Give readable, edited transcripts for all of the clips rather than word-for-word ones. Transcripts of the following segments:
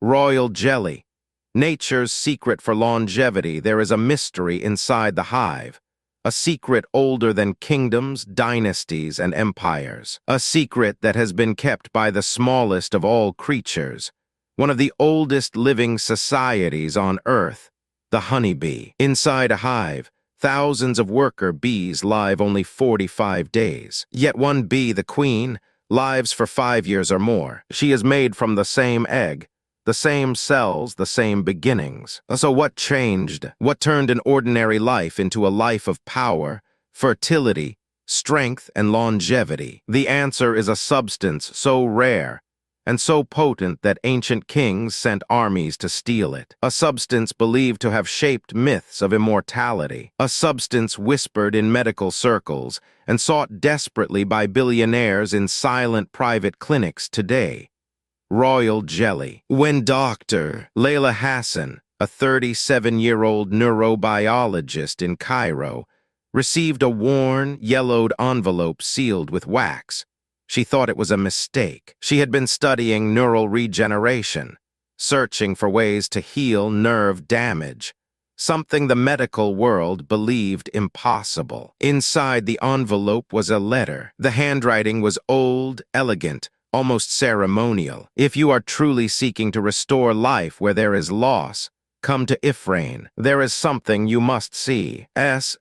Royal jelly. Nature's secret for longevity, there is a mystery inside the hive. A secret older than kingdoms, dynasties, and empires. A secret that has been kept by the smallest of all creatures. One of the oldest living societies on Earth, the honeybee. Inside a hive, thousands of worker bees live only 45 days. Yet one bee, the queen, lives for 5 years or more. She is made from the same egg, the same cells, the same beginnings. So what changed? What turned an ordinary life into a life of power, fertility, strength, and longevity? The answer is a substance so rare and so potent that ancient kings sent armies to steal it. A substance believed to have shaped myths of immortality. A substance whispered in medical circles and sought desperately by billionaires in silent private clinics today. Royal jelly. When Dr. Layla Hassan, a 37-year-old neurobiologist in Cairo, received a worn, yellowed envelope sealed with wax, she thought it was a mistake. She had been studying neural regeneration, searching for ways to heal nerve damage, something the medical world believed impossible. Inside the envelope was a letter. The handwriting was old, elegant, almost ceremonial. If you are truly seeking to restore life where there is loss, come to Ifrain. There is something you must see.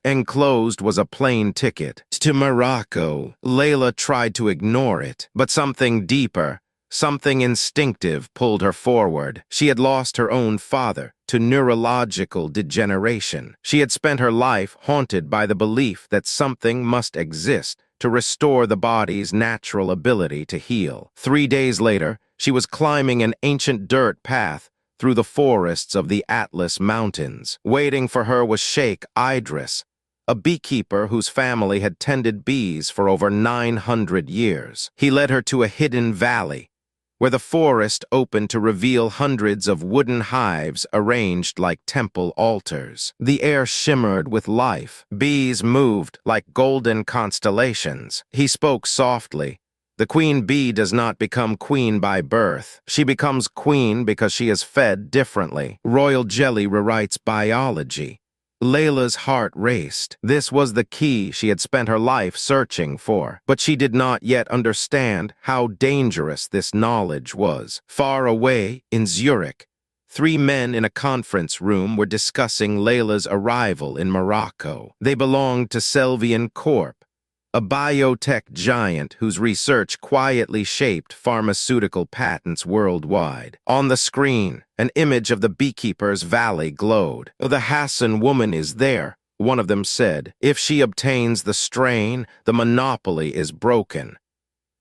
Enclosed was a plane ticket to Morocco. Layla tried to ignore it, but something deeper, something instinctive pulled her forward. She had lost her own father to neurological degeneration. She had spent her life haunted by the belief that something must exist to restore the body's natural ability to heal. 3 days later, she was climbing an ancient dirt path through the forests of the Atlas Mountains. Waiting for her was Sheikh Idris, a beekeeper whose family had tended bees for over 900 years. He led her to a hidden valley, where the forest opened to reveal hundreds of wooden hives arranged like temple altars. The air shimmered with life. Bees moved like golden constellations. He spoke softly. The queen bee does not become queen by birth. She becomes queen because she is fed differently. Royal jelly rewrites biology. Layla's heart raced. This was the key she had spent her life searching for, but she did not yet understand how dangerous this knowledge was. Far away, in Zurich, 3 men in a conference room were discussing Layla's arrival in Morocco. They belonged to Selvian Corp, a biotech giant whose research quietly shaped pharmaceutical patents worldwide. On the screen, an image of the beekeeper's valley glowed. "The Hassan woman is there," one of them said. "If she obtains the strain, the monopoly is broken."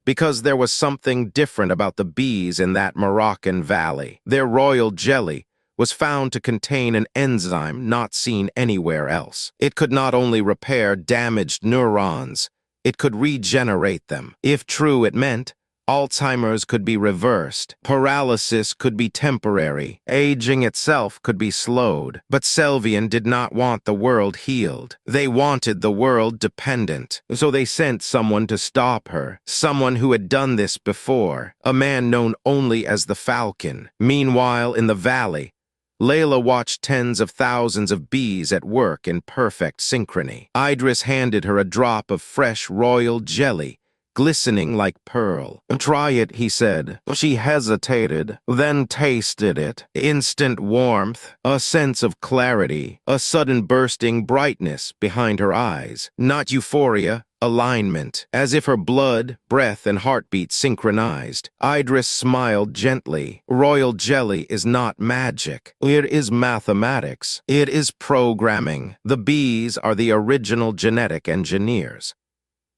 Because there was something different about the bees in that Moroccan valley. Their royal jelly was found to contain an enzyme not seen anywhere else. It could not only repair damaged neurons, it could regenerate them. If true, it meant Alzheimer's could be reversed, paralysis could be temporary, aging itself could be slowed. But Selvian did not want the world healed. They wanted the world dependent. So they sent someone to stop her, someone who had done this before, a man known only as the Falcon. Meanwhile, in the valley, Layla watched tens of thousands of bees at work in perfect synchrony. Idris handed her a drop of fresh royal jelly, glistening like pearl. "Try it," he said. She hesitated, then tasted it. Instant warmth, a sense of clarity, a sudden bursting brightness behind her eyes. Not euphoria, alignment, as if her blood, breath, and heartbeat synchronized. Idris smiled gently. "Royal jelly is not magic. It is mathematics. It is programming. The bees are the original genetic engineers."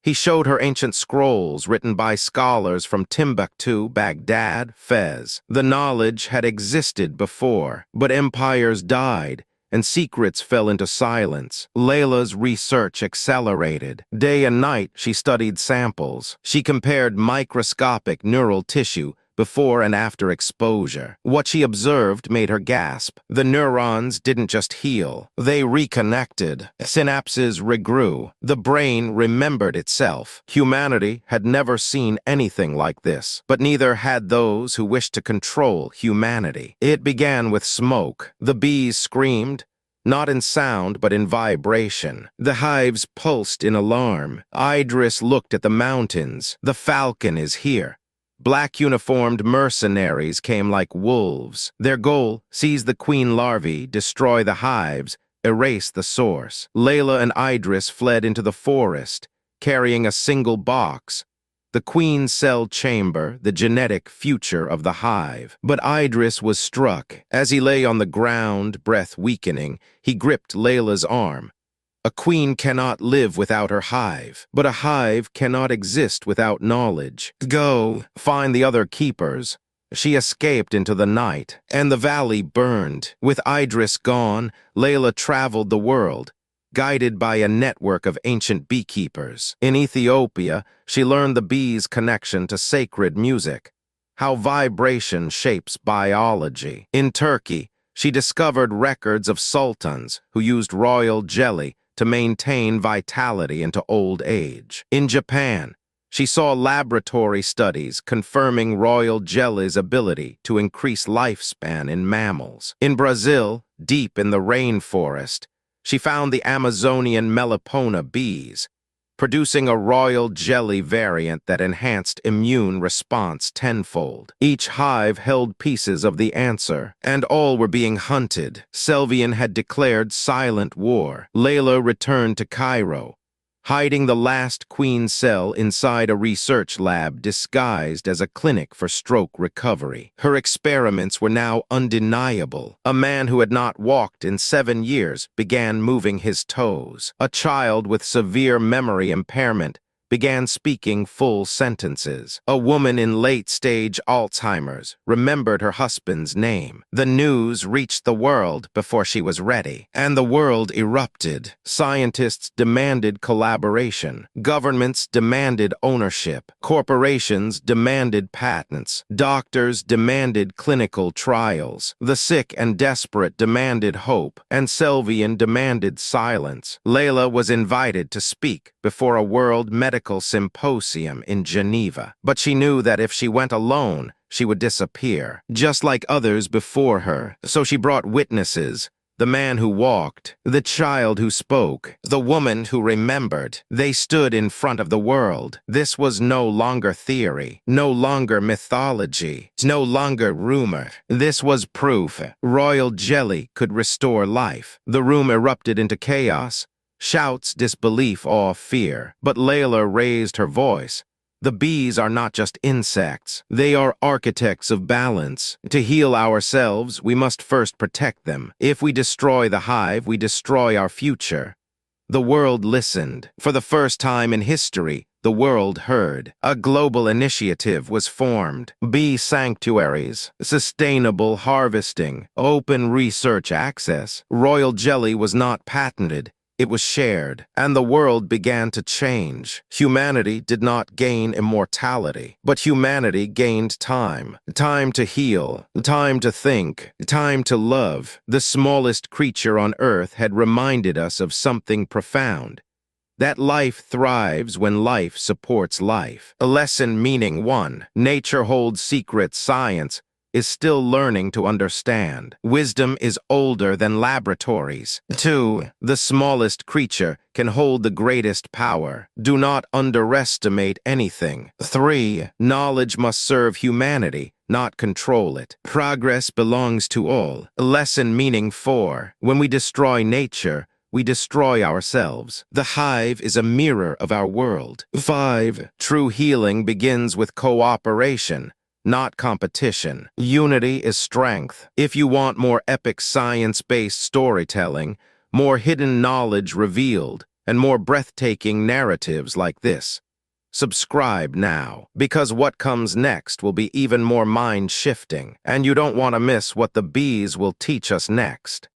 He showed her ancient scrolls written by scholars from Timbuktu, Baghdad, Fez. The knowledge had existed before, but empires died, and secrets fell into silence. Layla's research accelerated. Day and night, she studied samples. She compared microscopic neural tissue before and after exposure. What she observed made her gasp. The neurons didn't just heal, they reconnected. Synapses regrew. The brain remembered itself. Humanity had never seen anything like this, but neither had those who wished to control humanity. It began with smoke. The bees screamed, not in sound, but in vibration. The hives pulsed in alarm. Idris looked at the mountains. The falcon is here. Black uniformed mercenaries came like wolves. Their goal, seize the queen larvae, destroy the hives, erase the source. Layla and Idris fled into the forest, carrying a single box, the queen cell chamber, the genetic future of the hive. But Idris was struck. As he lay on the ground, breath weakening, he gripped Layla's arm. A queen cannot live without her hive, but a hive cannot exist without knowledge. Go, find the other keepers. She escaped into the night, and the valley burned. With Idris gone, Layla traveled the world, guided by a network of ancient beekeepers. In Ethiopia, she learned the bees' connection to sacred music, how vibration shapes biology. In Turkey, she discovered records of sultans who used royal jelly to maintain vitality into old age. In Japan, she saw laboratory studies confirming royal jelly's ability to increase lifespan in mammals. In Brazil, deep in the rainforest, she found the Amazonian Melipona bees, producing a royal jelly variant that enhanced immune response tenfold. Each hive held pieces of the answer, and all were being hunted. Selvian had declared silent war. Layla returned to Cairo, hiding the last queen cell inside a research lab disguised as a clinic for stroke recovery. Her experiments were now undeniable. A man who had not walked in 7 years began moving his toes. A child with severe memory impairment began speaking full sentences. A woman in late-stage Alzheimer's remembered her husband's name. The news reached the world before she was ready, and the world erupted. Scientists demanded collaboration. Governments demanded ownership. Corporations demanded patents. Doctors demanded clinical trials. The sick and desperate demanded hope, and Selvian demanded silence. Layla was invited to speak before a world medical symposium in Geneva, but she knew that if she went alone, she would disappear, just like others before her. So she brought witnesses: the man who walked, the child who spoke, the woman who remembered. They stood in front of the world. This was no longer theory, no longer mythology, no longer rumor. This was proof. Royal jelly could restore life. The room erupted into chaos. Shouts, disbelief, awe, fear. But Layla raised her voice. The bees are not just insects. They are architects of balance. To heal ourselves, we must first protect them. If we destroy the hive, we destroy our future. The world listened. For the first time in history, the world heard. A global initiative was formed. Bee sanctuaries, sustainable harvesting, open research access. Royal jelly was not patented. It was shared, and the world began to change. Humanity did not gain immortality, but humanity gained time. Time to heal, time to think, time to love. The smallest creature on Earth had reminded us of something profound: that life thrives when life supports life. A lesson meaning 1. Nature holds secrets science is still learning to understand. Wisdom is older than laboratories. 2. The smallest creature can hold the greatest power. Do not underestimate anything. 3. Knowledge must serve humanity, not control it. Progress belongs to all. Lesson meaning 4. When we destroy nature, we destroy ourselves. The hive is a mirror of our world. 5. True healing begins with cooperation, not competition. Unity is strength. If you want more epic science-based storytelling, more hidden knowledge revealed, and more breathtaking narratives like this, subscribe now, because what comes next will be even more mind-shifting, and you don't want to miss what the bees will teach us next.